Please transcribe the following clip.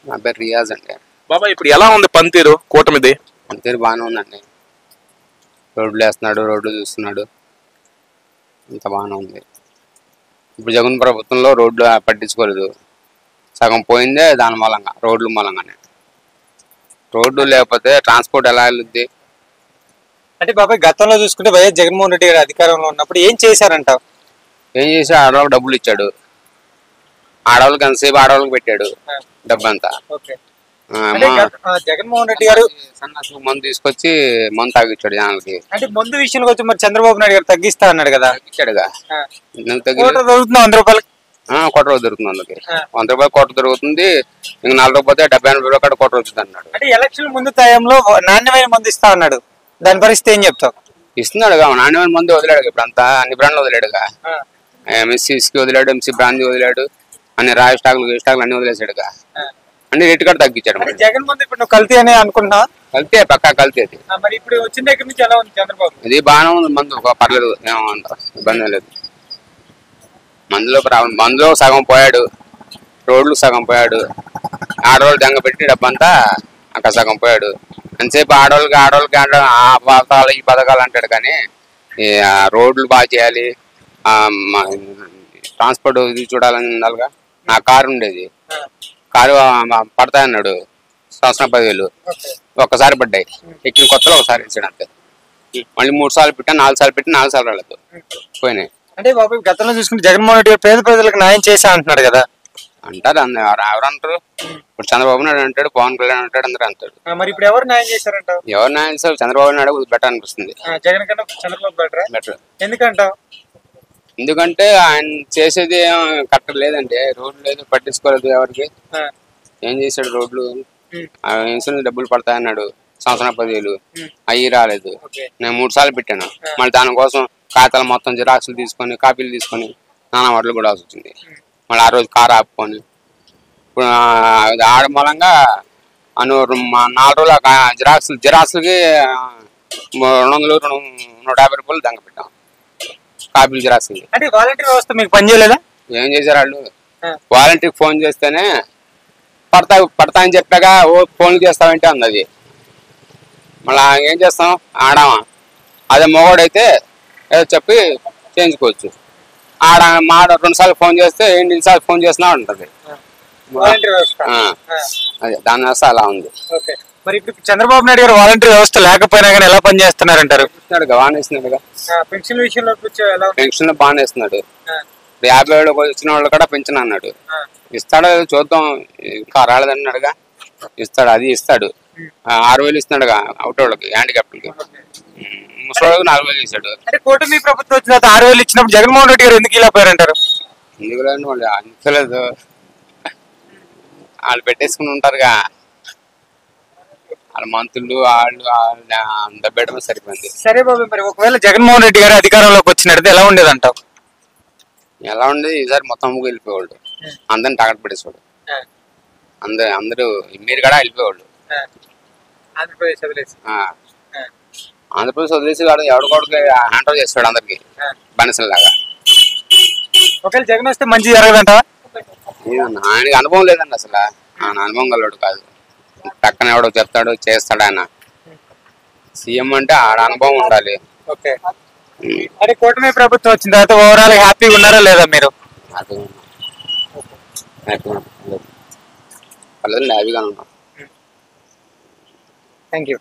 నా పేరు రియాజ్ అండి. బాబా ఇప్పుడు ఎలా ఉంది పనితీరు కూటమిది? పనితీరు బాగానే ఉందండి. రోడ్లు వేస్తున్నాడు, రోడ్లు చూస్తున్నాడు, ఇంత బాగానే ఉంది. ఇప్పుడు జగన్ ప్రభుత్వంలో రోడ్లు పట్టించుకోలేదు, సగం పోయిందే దాని మూలంగా, రోడ్ల మూలంగానే. రోడ్లు లేకపోతే ట్రాన్స్పోర్ట్ ఎలా వెళ్తుంది? అంటే బాబాయ్ గతంలో చూసుకుంటే వైఎస్ జగన్మోహన్ రెడ్డి గారు అధికారంలో ఉన్నప్పుడు ఏం చేశారంటావు? ఏం చేసి ఆడవాళ్ళకి డబ్బులు ఇచ్చాడు, ఆడవాళ్ళకి ఎంతసేపు ఆడవాళ్ళకి పెట్టాడు డబ్బంతా. జగన్మోహన్ రెడ్డి గారు సన్నాసులకు మందు తీసుకొచ్చి మందు తాగిచ్చాడు జనాలకి. అంటే మందు విషయంలో వచ్చి మరి చంద్రబాబు నాయుడు గారు తగ్గిస్తా అన్నాడు కదా, తగ్గించాడుగా. దొరుకుతుంది 100 రూపాయలకి, కోట రోజు దొరుకుతుంది. అందుకే 100 రూపాయలు కోట దొరుకుతుంది. ఇంకా 4 పోతే 70-80 రూపాయలు అక్కడ కోట వచ్చింది అన్నాడు. అంటే ఎలక్షన్ ముందు టైంలో నాణ్యమైన మందు ఇస్తా అన్నాడు, దాని పరిస్థితి ఏం చెప్తావు? ఇస్తున్నాడుగా, నాణ్యమైన మందు వదిలాడు. ఇప్పుడు అంతా అన్ని బ్రాండ్లు వదిలాడుగా. ఎంసీకి వదిలాడు, ఎంసీ బ్రాండ్ వదిలాడు, అన్ని రాయల్ స్టాక్లు అన్ని వదిలేసాడుగా. అన్ని రేటు కూడా తగ్గించాడు. జగన్ మందు ఇప్పుడు నువ్వు కల్తీ అని అనుకుంటున్నా? కల్తీ, పక్కా కల్తీ అది. మరి ఇప్పుడు వచ్చిన దగ్గర నుంచి ఎలా ఉంది చంద్రబాబు? ఇది బాగానే ఉంది మందు, పర్లేదు, ఏమంత ఇబ్బంది లేదు. మందులో సగం పోయాడు, రోడ్లు సగం పోయాడు, ఆడవాళ్ళు దెంగ పెట్టి డబ్బంతా అక్కడ సగం పోయాడు. ఎంతసేపు ఆడవాళ్ళకి ఆ పథకాలు ఈ పథకాలు అంటాడు, కానీ రోడ్లు బాగా చేయాలి, ట్రాన్స్పోర్ట్ ఇది చూడాలని ఉండాలిగా. నా కారు ఉండేది, కారు పడతాయన్నాడు, సంవత్సరం 10,000 ఒక్కసారి పడ్డాయి. ఎక్కిన కొత్తలో ఒకసారి ఇచ్చాడు అంతే. మళ్ళీ 3 సార్లు పెట్టా, 4 సార్లు పెట్టి 4 సార్లు రాలేదు, పోయినాయి. అంటే బాబు గతంలో చూసుకుంటే జగన్మోహన్ రెడ్డి పేద ప్రజలకు న్యాయం చేశా అంటున్నాడు కదా. అంటారు, ఎవరు అంటారు? ఇప్పుడు చంద్రబాబు నాయుడు అంటాడు, పవన్ కళ్యాణ్ అంటాడు, అందరూ అంటాడు. మరి ఇప్పుడు ఎవరు న్యాయం చేశారంట? ఎవరు న్యాయం చేస్తారు? చంద్రబాబు నాయుడు బెటర్ అనిపిస్తుంది. జగన్ కన్నా చంద్రబాబు బెటర్. ఎందుకంటావు? ఎందుకంటే ఆయన చేసేది కరెక్ట్ లేదండి. రోడ్లు లేదు, పట్టించుకోలేదు ఎవరికి. ఏం చేశాడు? రోడ్లు ఇన్సూరెన్స్ డబ్బులు పడతాయన్నాడు, సంవత్సరం 10,000 అయ్యి రాలేదు. నేను 3 సార్లు పెట్టాను. మళ్ళీ దానికోసం ఖాతాలు మొత్తం జిరాక్స్లు తీసుకొని, కాపీలు తీసుకొని నానా వాటిలు కూడా వచ్చింది. మళ్ళీ ఆ రోజు కారు ఆపుకొని ఇప్పుడు ఆడ మూలంగా 4 రోజుల జిరాక్స్లకి 200, 150 రూపాయలు దంగ పెట్టాం, కాపీలు జిరాక్స్లకి. అంటే వాలంటీర్ వ్యవస్థ మీకు పనిచేయలేదా? ఏం చేశారు వాళ్ళు? వాలంటీర్కి ఫోన్ చేస్తేనే పడతా అని చెప్పాగా, ఫోన్లు చేస్తామంటే అంది. అది మళ్ళీ ఏం చేస్తాం, ఆడామా? అదే మగవాడైతే ఏదో చెప్పి చేయించుకోవచ్చు. ఆడ 2 సార్లు ఫోన్ చేస్తే 8 సార్లు ఫోన్ చేసినా ఉంటుంది. అదే దాని వ్యవస్థ అలా ఉంది. మరి ఇప్పుడు చంద్రబాబు నాయుడు గారు వాలంటీర్ వ్యవస్థ లేకపోయినా కానీ ఎలా పనిచేస్తున్నారంటారు? బాగానే ఇస్తున్నాడుగా. పెన్షన్ విషయంలో పెన్షన్ బాగానే ఇస్తున్నాడు. 50 ఏళ్ళు వచ్చిన వాళ్ళు కూడా పెన్షన్ అన్నాడు. ఇస్తాడో చూద్దాం, ఇంకా రాలేదన్నాడుగా. ఇస్తాడు, అది ఇస్తాడు. 6,000 ఇస్తున్నాడుగా అవుట్ వాళ్ళకి, హ్యాండిక్యాప్లకి. ముసలికి 4,000 ఇస్తాడు. అంటే కూటమి ప్రభుత్వం వచ్చిన 6,000 ఇచ్చినప్పుడు జగన్మోహన్ రెడ్డి గారు ఎందుకు ఇలా పోయారంటారు? ఎందుకు లేదండి, వాళ్ళు అంతలేదు, వాళ్ళు పెట్టేసుకుని ఉంటారుగా. వాళ్ళ మంత్రులు వాళ్ళు దెబ్బేయడమే సరిపోయింది. సరే బాబు, మరి ఒకవేళ జగన్మోహన్ రెడ్డి గారు అధికారంలోకి వచ్చినట్టు ఎలా ఉండేది అంటావు? ఎలా ఉండేది? ఈసారి మొత్తం వెళ్ళిపోయేవాళ్ళు, అందరిని టార్గెట్ పెట్టేసేవాడు. అందరూ మీరు కూడా వెళ్ళిపోయేవాళ్ళు. ఆంధ్రప్రదేశ్ వదిలేసి వాడు ఎవరికొడికి హ్యాండ్ ఓవర్ చేస్తాడు అందరికి బానిసలాగా. ఒకవేళ జగన్ వస్తే మంచి జరగదంటావా? ఆయనకి అనుభవం లేదండి, అసలు ఆయన అనుభవం గలవాడు కాదు. పక్కన ఎవడో చెప్తాడు, చేస్తాడు. ఆయన సీఎం అంటే ఆడ అనుభవం ఉండాలి. అరే కూటమి ప్రభుత్వం వచ్చిన తర్వాత ఓవరాల్ హ్యాపీగా ఉన్నారా లేదా మీరు? హ్యాపీగా ఉన్నాం. Thank you.